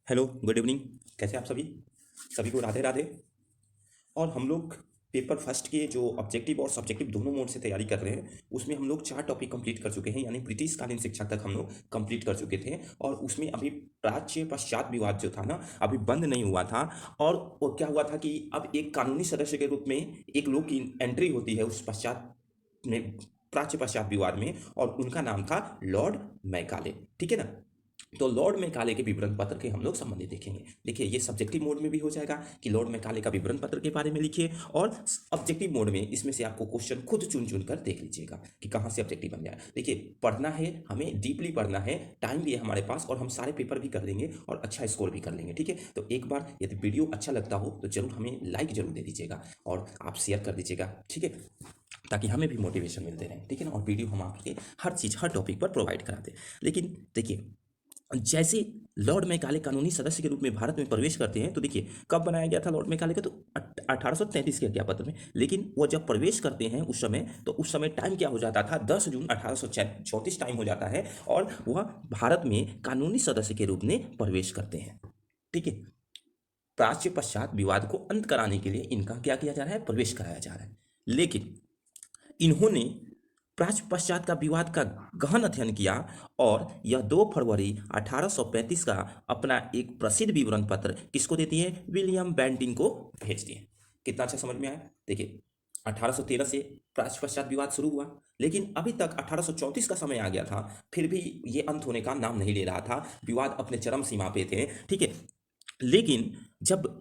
Hello, good evening. कैसे आप सभी? सभी को राधे राधे। और हम लोग पेपर फर्स्ट के जो ऑब्जेक्टिव और सब्जेक्टिव दोनों मोड से तैयारी कर रहे हैं, उसमें हम लोग 4 टॉपिक कंप्लीट कर चुके हैं, यानी ब्रिटिशकालीन शिक्षा तक हम लोग कंप्लीट कर चुके थे। और उसमें अभी प्राच्य पश्चात विवाद जो था ना, अभी बंद नहीं हुआ था। और क्या हुआ था कि अब एक कानूनी सदस्य के रूप में एक लोग की एंट्री होती है उस पश्चात में, प्राच्य पश्चात विवाद में, और उनका नाम था लॉर्ड मैकाले। ठीक है ना? तो लॉर्ड मैकाले के विवरण पत्र के हम लोग संबंधित देखेंगे। देखिए, ये सब्जेक्टिव मोड में भी हो जाएगा कि लॉर्ड मैकाले का विवरण पत्र के बारे में लिखिए, और ऑब्जेक्टिव मोड में इसमें से आपको क्वेश्चन खुद चुन चुन कर देख लीजिएगा कि कहाँ से ऑब्जेक्टिव बन जाए। देखिए, पढ़ना है, हमें डीपली पढ़ना है, टाइम भी है हमारे पास, और हम सारे पेपर भी कर देंगे और अच्छा स्कोर भी कर लेंगे। ठीक है? तो एक बार यदि वीडियो अच्छा लगता हो तो जरूर हमें लाइक जरूर दे दीजिएगा और आप शेयर कर दीजिएगा। ठीक है? ताकि हमें भी मोटिवेशन मिलते रहे। ठीक है ना? और वीडियो हम आपके हर चीज़, हर टॉपिक पर प्रोवाइड कराते हैं। लेकिन देखिए, जैसे लॉर्ड मैकाले कानूनी सदस्य के रूप में भारत में प्रवेश करते हैं, तो देखिए कब बनाया गया था लॉर्ड मैकाले का, तो 1833 के ज्ञापत्र में। लेकिन वो जब प्रवेश करते हैं उस समय, तो उस समय टाइम क्या हो जाता था, 10 जून 1834 टाइम हो जाता है, और वह भारत में कानूनी सदस्य के रूप में प्रवेश करते हैं। ठीक है? प्राच्य पश्चात विवाद को अंत कराने के लिए इनका क्या किया जा रहा है, प्रवेश कराया जा रहा है। लेकिन इन्होंने प्राच्य पश्चात का विवाद का गहन अध्ययन किया, और यह 2 फरवरी 1835 का अपना एक प्रसिद्ध विवरण पत्र किसको देती है, विलियम बेंटिंग को भेज दिए। कितना अच्छा समझ में आया? देखिए, 1813 से प्राच्य पश्चात विवाद शुरू हुआ, लेकिन अभी तक 1834 का समय आ गया था, फिर भी ये अंत होने का नाम नहीं ले रहा था, विवाद अपने चरम सीमा पे थे। ठीक है? लेकिन जब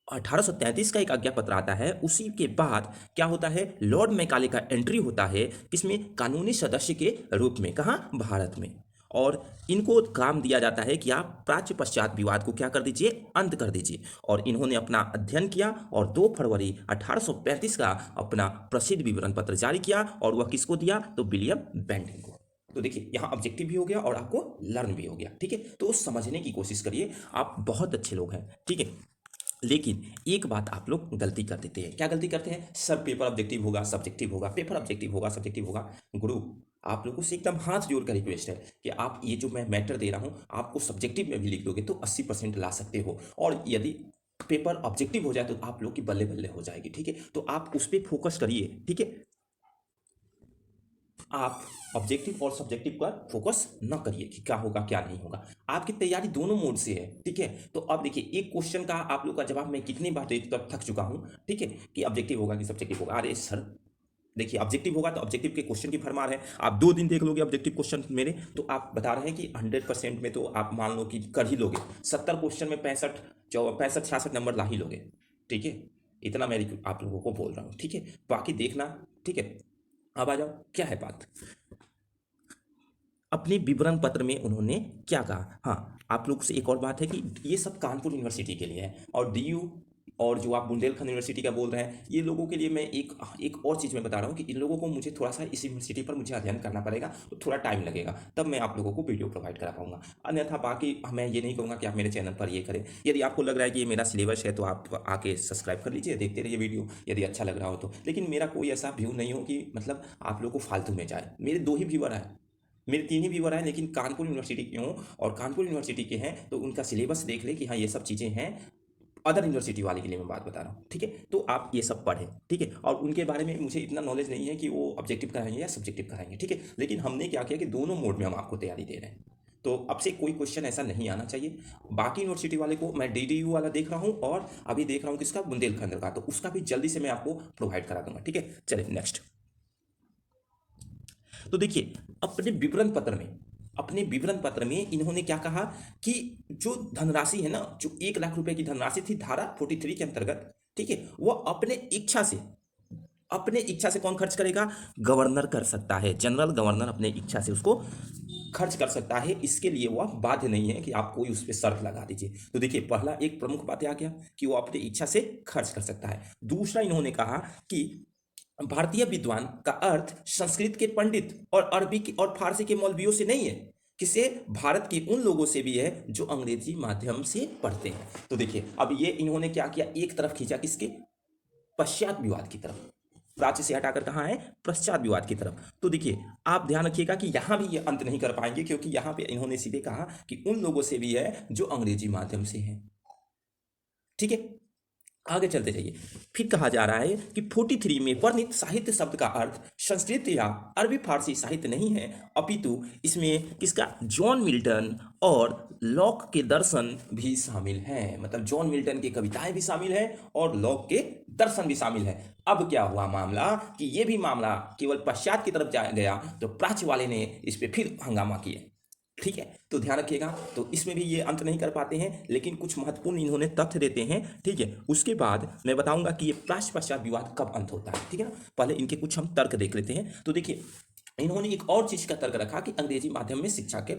1833 का एक आज्ञा पत्र आता है, उसी के बाद क्या होता है, लॉर्ड मैकाले का एंट्री होता है किसमें, कानूनी सदस्य के रूप में। कहाँ? भारत में। और इनको काम दिया जाता है कि आप प्राच्य पश्चात विवाद को क्या कर दीजिए, अंत कर दीजिए। और इन्होंने अपना अध्ययन किया और 2 फरवरी 1835 का अपना प्रसिद्ध विवरण पत्र जारी किया, और वह किसको दिया, तो विलियम बेंटिंग को। तो देखिए, यहाँ ऑब्जेक्टिव भी हो गया और आपको लर्न भी हो गया। ठीक है? तो समझने की कोशिश करिए, आप बहुत अच्छे लोग हैं। ठीक है? लेकिन एक बात आप लोग गलती कर देते हैं। क्या गलती करते हैं? सब पेपर ऑब्जेक्टिव होगा, सब्जेक्टिव होगा, पेपर ऑब्जेक्टिव होगा, सब्जेक्टिव होगा। गुरु, आप लोगों से एकदम हाथ जोड़ कर रिक्वेस्ट है कि आप ये जो मैं मैटर दे रहा हूँ, आपको सब्जेक्टिव में भी लिख दोगे तो 80% ला सकते हो, और यदि पेपर ऑब्जेक्टिव हो जाए तो आप लोग की बल्ले बल्ले हो जाएगी। ठीक है? तो आप उस पर फोकस करिए। ठीक है? आप ऑब्जेक्टिव और सब्जेक्टिव पर फोकस न करिए कि क्या होगा क्या नहीं होगा। आपकी तैयारी दोनों मोड से है। ठीक है? तो अब देखिए, एक क्वेश्चन का आप लोग का जवाब मैं कितनी बार दे थक चुका हूं। ठीक है? कि ऑब्जेक्टिव होगा कि सब्जेक्टिव होगा। अरे सर, देखिए, ऑब्जेक्टिव होगा तो ऑब्जेक्टिव के क्वेश्चन की भरमार है। आप 2 दिन देख लोगे ऑब्जेक्टिव क्वेश्चन मेरे, तो आप बता रहे हैं कि 100% में तो आप मान लो कि कर ही लोगे। 70 क्वेश्चन में 65 66 नंबर ला ही लोगे। ठीक है? इतना मैं आप लोगों को बोल रहा हूँ। ठीक है? बाकी देखना। ठीक है? अब आ जाओ, क्या है बात। अपने विवरण पत्र में उन्होंने क्या कहा। हाँ, आप लोग से एक और बात है कि ये सब कानपुर यूनिवर्सिटी के लिए है, और डीयू और जो आप बुंदेलखंड यूनिवर्सिटी का बोल रहे हैं, ये लोगों के लिए मैं एक एक और चीज़ मैं बता रहा हूँ कि इन लोगों को मुझे थोड़ा सा इस यूनिवर्सिटी पर मुझे अध्ययन करना पड़ेगा, तो थोड़ा टाइम लगेगा, तब मैं आप लोगों को वीडियो प्रोवाइड करा पाऊंगा। अन्यथा बाकी मैं ये नहीं कहूँगा कि आप मेरे चैनल पर ये करें। यदि आपको लग रहा है कि ये मेरा सिलेबस है, तो आप आके सब्सक्राइब कर लीजिए, देखते रहिए वीडियो, यदि अच्छा लग रहा हो तो। लेकिन मेरा कोई ऐसा व्यू नहीं हो कि मतलब आप लोग को फालतू में जाए। मेरे 2 ही व्यूअर हैं, मेरे 3 ही व्यूअर हैं, लेकिन कानपुर यूनिवर्सिटी के हों और कानपुर यूनिवर्सिटी के हैं, तो उनका सिलेबस देख ले कि हाँ, ये सब चीज़ें हैं। अदर यूनिवर्सिटी वाले के लिए मैं बात बता रहा हूँ। ठीक है? तो आप ये सब पढ़ें। ठीक है? और उनके बारे में मुझे इतना नॉलेज नहीं है कि वो ऑब्जेक्टिव कराएंगे या सब्जेक्टिव कराएंगे। ठीक है? लेकिन हमने क्या किया कि दोनों मोड में हम आपको तैयारी दे रहे हैं, तो अब से कोई क्वेश्चन ऐसा नहीं आना चाहिए। बाकी यूनिवर्सिटी वाले को मैं डीडीयू वाला देख रहा हूँ, और अभी देख रहा हूँ किसका, बुंदेलखंड का, तो उसका भी जल्दी से मैं आपको प्रोवाइड करा दूंगा। ठीक है? चलिए नेक्स्ट। तो देखिए, अपने विवरण पत्र में इन्होंने क्या कहा कि जो धनराशि है ना, जो 1 लाख रुपए की धनराशि थी धारा 43 के अंतर्गत, ठीक है, वो अपने इच्छा से कौन खर्च करेगा, गवर्नर कर सकता है। जनरल गवर्नर अपने इच्छा से उसको खर्च कर सकता है। इसके लिए वो बाध्य नहीं है कि आप कोई उस पर शर्त लगा दीजिए। तो देखिए, पहला एक प्रमुख बात आ गया कि वो अपनी इच्छा से खर्च कर सकता है। दूसरा, इन्होंने कहा कि भारतीय विद्वान का अर्थ संस्कृत के पंडित और अरबी की और फारसी के मौलवियों से नहीं है, किसे, भारत के उन लोगों से भी है जो अंग्रेजी माध्यम से पढ़ते हैं। तो देखिए, अब ये इन्होंने क्या किया, एक तरफ खींचा किसके, पश्चात विवाद की तरफ। प्राच्य से हटाकर कहाँ है, पश्चात विवाद की तरफ। तो देखिए आप ध्यान रखिएगा कि यहाँ भी ये अंत नहीं कर पाएंगे, क्योंकि यहाँ पे इन्होंने सीधे कहा कि उन लोगों से भी है जो अंग्रेजी माध्यम से हैं। ठीक है, आगे चलते जाइए। फिर कहा जा रहा है कि 43 में वर्णित साहित्य शब्द का अर्थ संस्कृत या अरबी फारसी साहित्य नहीं है, अपितु इसमें किसका, जॉन मिल्टन और लॉक के दर्शन भी शामिल हैं। मतलब जॉन मिल्टन की कविताएं भी शामिल हैं और लॉक के दर्शन भी शामिल है। अब क्या हुआ मामला कि ये भी मामला केवल पश्चात की तरफ जा गया, तो प्राच्य वाले ने इस पे फिर हंगामा किए। ठीक है, तो ध्यान रखिएगा। तो इसमें भी ये अंत नहीं कर पाते हैं, लेकिन कुछ महत्वपूर्ण इन्होंने तथ्य देते हैं। ठीक है, उसके बाद मैं बताऊंगा कि ये प्राच्य पश्चात विवाद कब अंत होता है। ठीक है ना, पहले इनके कुछ हम तर्क देख लेते हैं। तो देखिए इन्होंने एक और चीज का तर्क रखा कि अंग्रेजी माध्यम में शिक्षा के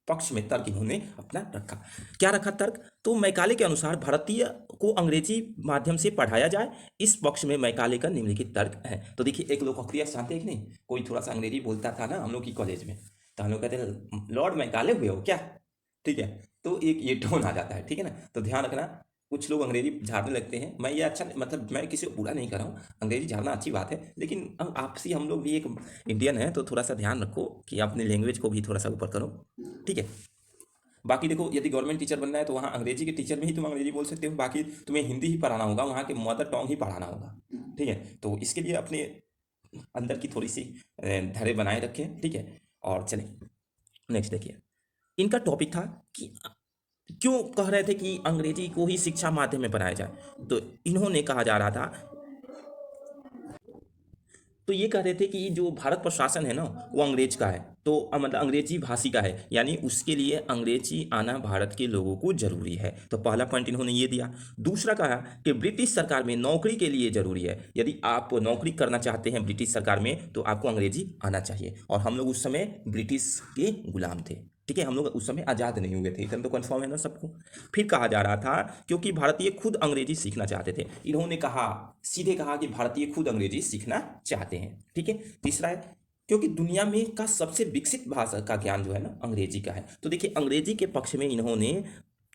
पक्ष में तर्क इन्होंने अपना रखा। क्या रखा तर्क, तो मैकाले के अनुसार भारतीय को अंग्रेजी माध्यम से पढ़ाया जाए, इस पक्ष में मैकाले का निम्नलिखित तर्क है। तो देखिए एक लोकप्रिय जानते हैं कि नहीं, कोई थोड़ा सा अंग्रेजी बोलता था ना हम लोग की कॉलेज में, तो हम लोग कहते हैं लॉर्ड मैकाले हुए हो क्या। ठीक है, तो एक ये टोन आ जाता है। ठीक है ना, तो ध्यान रखना, कुछ लोग अंग्रेजी झाड़ने लगते हैं। मैं ये अच्छा मतलब मैं किसी को बुरा नहीं कर रहा हूँ, अंग्रेजी झाड़ना अच्छी बात है, लेकिन आपसी हम लोग भी एक इंडियन है, तो थोड़ा सा ध्यान रखो कि अपनी लैंग्वेज को भी थोड़ा सा ऊपर करो। ठीक है, बाकी देखो यदि गवर्नमेंट टीचर बनना है तो वहाँ अंग्रेजी के टीचर में ही तुम अंग्रेजी बोल सकते हो, बाकी तुम्हें हिंदी ही पढ़ाना होगा, वहाँ के मदर टंग ही पढ़ाना होगा। ठीक है, तो इसके लिए अपने अंदर की थोड़ी सी धैर्य बनाए रखें। ठीक है, और चलें नेक्स्ट देखिए। इनका टॉपिक था कि क्यों कह रहे थे कि अंग्रेजी को ही शिक्षा माध्यम में पढ़ाया जाए। तो इन्होंने कहा जा रहा था, तो ये कह रहे थे कि जो भारत प्रशासन है ना वो अंग्रेज का है, तो मतलब अंग्रेजी भाषी का है, यानी उसके लिए अंग्रेजी आना भारत के लोगों को जरूरी है। तो पहला पॉइंट इन्होंने ये दिया। दूसरा कहा कि ब्रिटिश सरकार में नौकरी के लिए जरूरी है, यदि आप नौकरी करना चाहते हैं ब्रिटिश सरकार में तो आपको अंग्रेजी आना चाहिए, और हम लोग उस समय ब्रिटिश के गुलाम थे। ठीक है, हम लोग उस समय आज़ाद नहीं हुए थे, इतना तो कन्फर्म है ना सबको। फिर कहा जा रहा था क्योंकि भारतीय खुद अंग्रेजी सीखना चाहते थे, इन्होंने कहा, सीधे कहा कि भारतीय खुद अंग्रेजी सीखना चाहते हैं। ठीक है, तीसरा है क्योंकि दुनिया में का सबसे विकसित भाषा का ज्ञान जो है ना अंग्रेजी का है। तो देखिए अंग्रेजी के पक्ष में इन्होंने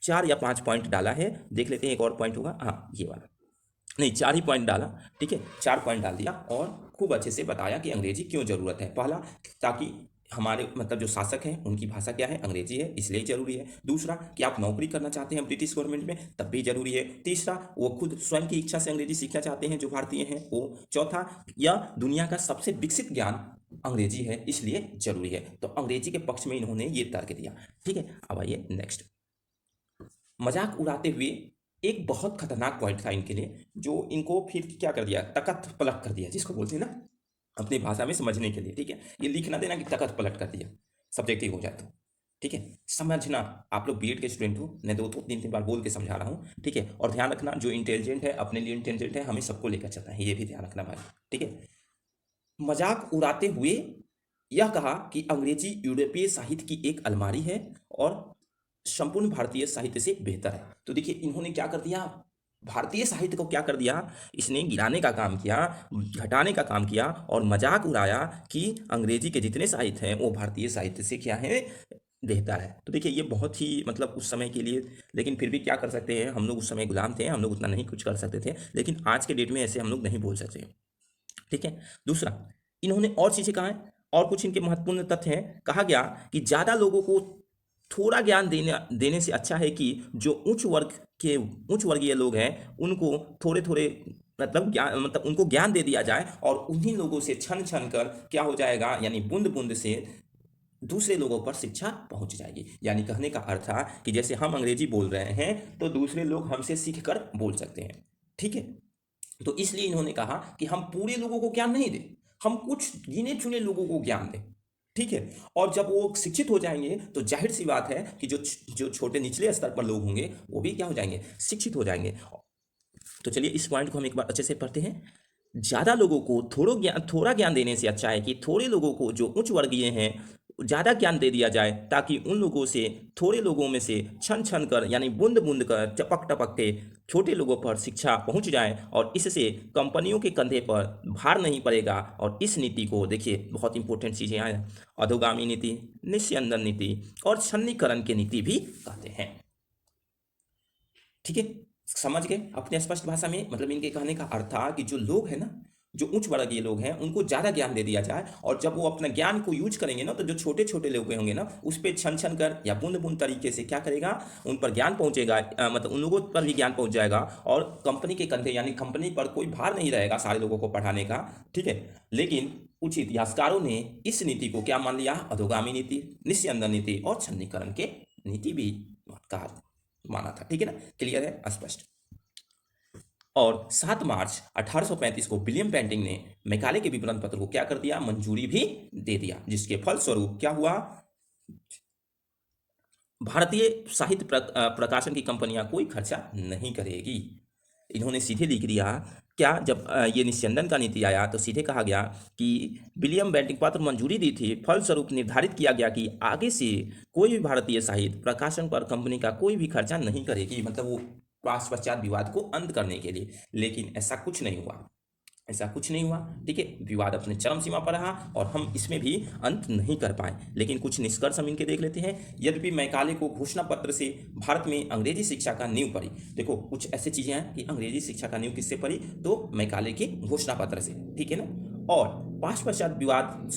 4 या 5 पॉइंट डाला है, देख लेते हैं एक और पॉइंट होगा, हाँ ये वाला, नहीं 4 ही पॉइंट डाला। ठीक है, 4 पॉइंट डाल दिया और खूब अच्छे से बताया कि अंग्रेजी क्यों जरूरत है। पहला, ताकि हमारे मतलब जो शासक हैं उनकी भाषा क्या है, अंग्रेजी है, इसलिए जरूरी है। दूसरा कि आप नौकरी करना चाहते हैं ब्रिटिश गवर्नमेंट में तब भी जरूरी है। तीसरा, वो खुद स्वयं की इच्छा से अंग्रेजी सीखना चाहते हैं जो भारतीय हैं वो। चौथा, यह दुनिया का सबसे विकसित ज्ञान अंग्रेजी है इसलिए जरूरी है। तो अंग्रेजी के पक्ष में इन्होंने ये तर्क दिया। ठीक है, अब आइए नेक्स्ट। मजाक उड़ाते हुए एक बहुत खतरनाक पॉइंट था इनके लिए, जो इनको फिर क्या कर दिया, तकत पलट कर दिया, जिसको बोलते हैं ना अपनी भाषा में समझने के लिए। ठीक है, ये लिखना देना कि तकत पलट कर दिया, सब्जेक्टिव हो जाए तो। ठीक है, समझना, आप लोग बीएड के स्टूडेंट हो, मैं 2-3 बार बोल के समझा रहा हूँ। ठीक है, और ध्यान रखना जो इंटेलिजेंट है अपने लिए इंटेलिजेंट है, हमें सबको लेकर चलना है, ये भी ध्यान रखना भाई। ठीक है, मजाक उड़ाते हुए यह कहा कि अंग्रेजी यूरोपीय साहित्य की एक अलमारी है और संपूर्ण भारतीय साहित्य से बेहतर है। तो देखिए इन्होंने क्या कर दिया, भारतीय साहित्य को क्या कर दिया, इसने गिराने का काम किया, घटाने का काम किया और मजाक उड़ाया कि अंग्रेजी के जितने साहित्य हैं वो भारतीय साहित्य से क्या है, बेहतर है। तो देखिए ये बहुत ही मतलब उस समय के लिए, लेकिन फिर भी क्या कर सकते हैं, हम लोग उस समय गुलाम थे, हम लोग उतना नहीं कुछ कर सकते थे, लेकिन आज के डेट में ऐसे हम लोग नहीं बोल सकते। ठीक है, दूसरा इन्होंने और चीजें कहा है, और कुछ इनके महत्वपूर्ण तथ्य हैं। कहा गया कि ज्यादा लोगों को थोड़ा ज्ञान देने से अच्छा है कि जो उच्च वर्गीय लोग हैं उनको थोड़े थोड़े मतलब ज्ञान, मतलब उनको ज्ञान दे दिया जाए, और उन्हीं लोगों से छन छन कर क्या हो जाएगा, यानी बूंद बूंद से दूसरे लोगों पर शिक्षा पहुंच जाएगी। यानी कहने का अर्थ था कि जैसे हम अंग्रेजी बोल रहे हैं तो दूसरे लोग हमसे सीख कर बोल सकते हैं। ठीक है, तो इसलिए इन्होंने कहा कि हम पूरे लोगों को ज्ञान नहीं दें, हम कुछ गिने चुने लोगों को ज्ञान दें। ठीक है, और जब वो शिक्षित हो जाएंगे तो जाहिर सी बात है कि जो छोटे निचले स्तर पर लोग होंगे वो भी क्या हो जाएंगे, शिक्षित हो जाएंगे। तो चलिए इस पॉइंट को हम एक बार अच्छे से पढ़ते हैं। ज्यादा लोगों को थोड़ा ज्ञान देने से अच्छा है कि थोड़े लोगों को जो उच्च वर्गीय हैं ज्यादा ज्ञान दे दिया जाए, ताकि उन लोगों से, थोड़े लोगों में से छन छन कर यानी बूंद बूंद कर टपक टपक के छोटे लोगों पर शिक्षा पहुंच जाए, और इससे कंपनियों के कंधे पर भार नहीं पड़ेगा। और इस नीति को देखिए, बहुत इंपॉर्टेंट चीजें आए, अधोगामी नीति, निस्यंदन नीति और छन्नीकरण की नीति भी कहते हैं। ठीक है, समझ गए अपने स्पष्ट भाषा में, मतलब इनके कहने का अर्थ था कि जो लोग हैं ना जो उच्च वर्गीय लोग हैं उनको ज़्यादा ज्ञान दे दिया जाए, और जब वो अपना ज्ञान को यूज करेंगे ना, तो जो छोटे छोटे लोग होंगे ना, उस पर छन छन कर या बूंद बूंद तरीके से क्या करेगा, उन पर ज्ञान पहुंचेगा, मतलब उन लोगों पर भी ज्ञान पहुंच जाएगा, और कंपनी के कंधे यानी कंपनी पर कोई भार नहीं रहेगा सारे लोगों को पढ़ाने का। ठीक है, लेकिन कुछ इतिहासकारों ने इस नीति को क्या मान लिया, अधोगामी नीति, निस्यंदन नीति और छन्नीकरण के नीति भी कार माना था। ठीक है ना, क्लियर है, स्पष्ट। और 7 मार्च 1835 को विलियम बेंटिंक ने मैकाले के विवरण पत्र को क्या कर दिया, मंजूरी भी दे दिया, जिसके फलस्वरूप क्या हुआ, भारतीय साहित्य प्रकाशन की कंपनियां कोई खर्चा नहीं करेगी। इन्होंने सीधे लिख दिया क्या, जब ये निस्यंदन का नीति आया तो सीधे कहा गया कि विलियम बेंटिंक पत्र मंजूरी दी थी, फलस्वरूप निर्धारित किया गया कि आगे से कोई भी भारतीय साहित्य प्रकाशन पर कंपनी का कोई भी खर्चा नहीं करेगी, मतलब वो पश्चात विवाद को अंत करने के लिए। लेकिन ऐसा कुछ नहीं हुआ, ऐसा कुछ नहीं हुआ। ठीक है, विवाद अपने चरम सीमा पर रहा और हम इसमें भी अंत नहीं कर पाए। लेकिन कुछ निष्कर्ष हम इनके देख लेते हैं। यद्यपि मैकाले को घोषणा पत्र से भारत में अंग्रेजी शिक्षा का नींव पड़ी। देखो कुछ ऐसी चीजें हैं कि अंग्रेजी शिक्षा का नींव किससे पड़ी, तो मैकाले के घोषणा पत्र से। ठीक है ना, और पश्चात विवाद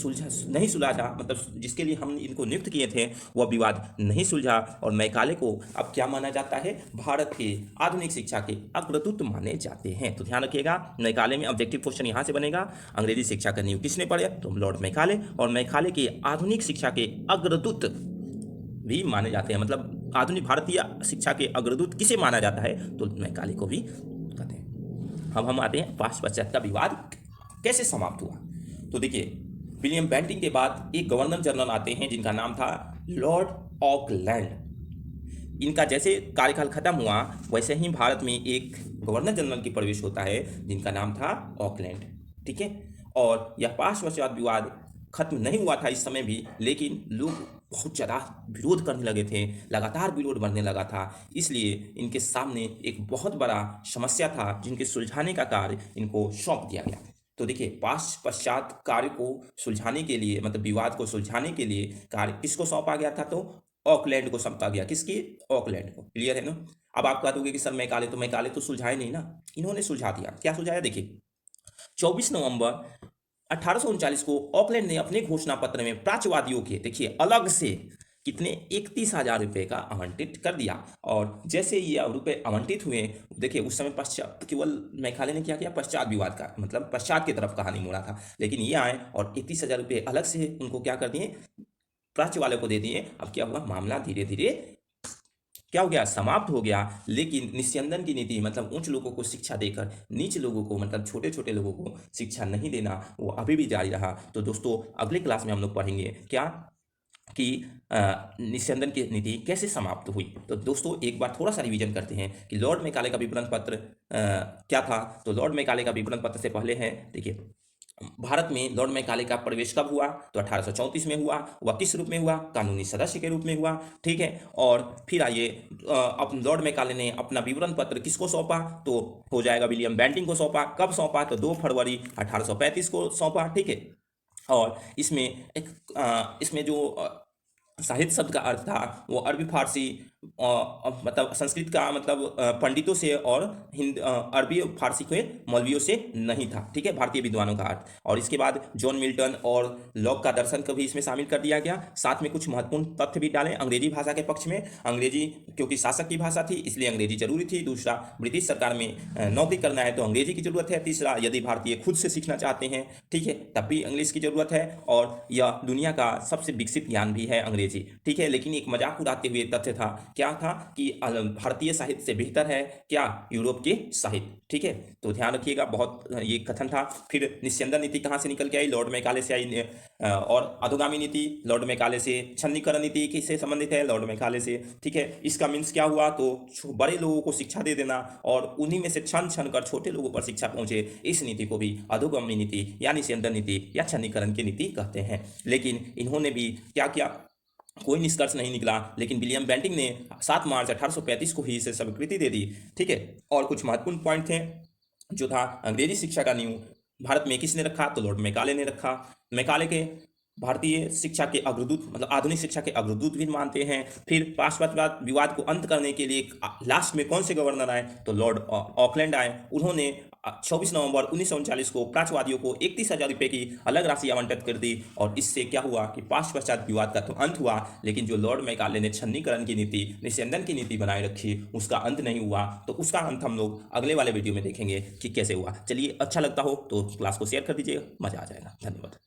नहीं सुलझा, मतलब जिसके लिए हम इनको नियुक्त किए थे वह विवाद नहीं सुलझा, और मैकाले को अब क्या माना जाता है, भारत के आधुनिक शिक्षा के अग्रदूत माने जाते हैं। तो ध्यान रखिएगा, मैकाले में ऑब्जेक्टिव क्वेश्चन यहाँ से बनेगा, अंग्रेजी शिक्षा का नींव किसने पढ़े, तो लॉर्ड मैकाले, और मैकाले के आधुनिक शिक्षा के अग्रदूत भी माने जाते हैं, मतलब आधुनिक भारतीय शिक्षा के अग्रदूत किसे माना जाता है, तो मैकाले को भी कहते हैं। अब हम आते हैं पश्चात का विवाद कैसे समाप्त हुआ। तो देखिए, विलियम बेंटिंक के बाद एक गवर्नर जनरल आते हैं जिनका नाम था लॉर्ड ऑकलैंड। इनका जैसे कार्यकाल खत्म हुआ वैसे ही भारत में एक गवर्नर जनरल की प्रवेश होता है जिनका नाम था ऑकलैंड। ठीक है, और यह पश्चात विवाद खत्म नहीं हुआ था इस समय भी, लेकिन लोग बहुत ज़्यादा विरोध करने लगे थे, लगातार विरोध बढ़ने लगा था, इसलिए इनके सामने एक बहुत बड़ा समस्या था जिनके सुलझाने का कार्य इनको सौंप दिया गया। तो देखिए, पश्चात कार्य को सुलझाने के लिए, मतलब विवाद को सुलझाने के लिए कार्य किसको सौंपा गया था, तो ऑकलैंड को सौंपा गया। किसकी, ऑकलैंड को। क्लियर है ना। अब आप कह दोगे कि सर मैकाले तो सुलझाए नहीं ना, इन्होंने सुलझा दिया। क्या सुलझाया, देखिए 24 नवंबर 1839 को ऑकलैंड ने अपने घोषणा पत्र में प्राच्यवादियों के, देखिए अलग से कितने, 31,000 रुपये का आवंटित कर दिया। और जैसे ये रुपए आवंटित हुए, देखिए उस समय पश्चात, केवल मैकाले ने क्या किया, पश्चात विवाद का मतलब पश्चात की तरफ कहानी मोड़ा था, लेकिन ये आए और 31,000 रुपये अलग से उनको क्या कर दिए, प्राच्य वाले को दे दिए। अब क्या हुआ, मामला धीरे धीरे क्या हो गया, समाप्त हो गया। लेकिन निस्यंदन की नीति, मतलब उच्च लोगों को शिक्षा देकर नीच लोगों को, मतलब छोटे छोटे लोगों को शिक्षा नहीं देना, वो अभी भी जारी रहा। तो दोस्तों अगले क्लास में हम लोग पढ़ेंगे क्या, कि निस्यंदन की नीति कैसे समाप्त हुई। तो दोस्तों एक बार थोड़ा सा रिवीजन करते हैं कि लॉर्ड मैकाले का विवरण पत्र क्या था। तो लॉर्ड मैकाले का विवरण पत्र से पहले है, देखिए भारत में लॉर्ड मैकाले का प्रवेश कब हुआ, तो 1834 में हुआ। वह किस रूप में हुआ, कानूनी सदस्य के रूप में हुआ। ठीक है, और फिर आइए, अब लॉर्ड मैकाले ने अपना विवरण पत्र किसको सौंपा, तो हो जाएगा विलियम बेंटिंक को सौंपा। कब सौंपा, तो 2 फरवरी 1835 को सौंपा। ठीक है, और इसमें जो साहित्य शब्द का अर्थ था वो अरबी फारसी, मतलब संस्कृत का, मतलब पंडितों से, और अरबी फारसी के मौलवियों से नहीं था। ठीक है, भारतीय विद्वानों का अर्थ। और इसके बाद जॉन मिल्टन और लॉक का दर्शन को भी इसमें शामिल कर दिया गया। साथ में कुछ महत्वपूर्ण तथ्य भी डाले अंग्रेजी भाषा के पक्ष में। अंग्रेजी क्योंकि शासक की भाषा थी इसलिए अंग्रेजी जरूरी थी। दूसरा, ब्रिटिश सरकार में नौकरी करना है तो अंग्रेजी की जरूरत है। तीसरा, यदि भारतीय खुद से सीखना चाहते हैं, ठीक है, तब भी इंग्लिश की जरूरत है। और यह दुनिया का सबसे विकसित ज्ञान भी है अंग्रेजी। ठीक है, लेकिन एक मजाक उड़ाते हुए तथ्य था, क्या था, कि भारतीय साहित्य से बेहतर है क्या, यूरोप के साहित्य। ठीक है, तो ध्यान रखिएगा, बहुत ये कथन था। फिर निस्यंदन नीति कहाँ से निकल के आई, लॉर्ड मैकाले से आई। और अधोगामी नीति लॉर्ड मैकाले से। छन्नीकरण नीति किससे संबंधित है, लॉर्ड मैकाले से। ठीक है, इसका मीन्स क्या हुआ, तो बड़े लोगों को शिक्षा दे देना और उन्हीं में से छन छन कर छोटे लोगों पर शिक्षा पहुंचे, इस नीति को भी अधोगामी नीति या निस्यंदन नीति या छन्नीकरण की नीति कहते हैं। लेकिन इन्होंने भी क्या किया, कोई निष्कर्ष नहीं निकला। लेकिन विलियम बेंटिंक ने 7 मार्च 1835 को ही इसे स्वीकृति दे दी। ठीक है, और कुछ महत्वपूर्ण पॉइंट थे, जो था अंग्रेजी शिक्षा का नींव भारत में किसने रखा, तो लॉर्ड मैकाले ने रखा। मैकाले के भारतीय शिक्षा के अग्रदूत, मतलब आधुनिक शिक्षा के अग्रदूत भी मानते हैं। फिर पाश्चात्य विवाद को अंत करने के लिए लास्ट में कौन से गवर्नर आए, तो लॉर्ड ऑकलैंड आए। उन्होंने 24 नवंबर 1939 को प्राच्यवादियों को 31,000 रुपये की अलग राशि आवंटित कर दी और इससे क्या हुआ कि पास पश्चात विवाद का तो अंत हुआ, लेकिन जो लॉर्ड मैकाले ने छन्नीकरण की नीति, निस्यंदन की नीति बनाए रखी, उसका अंत नहीं हुआ। तो उसका अंत हम लोग अगले वाले वीडियो में देखेंगे कि कैसे हुआ। चलिए, अच्छा लगता हो तो क्लास को शेयर कर दीजिएगा, मजा आ जाएगा। धन्यवाद।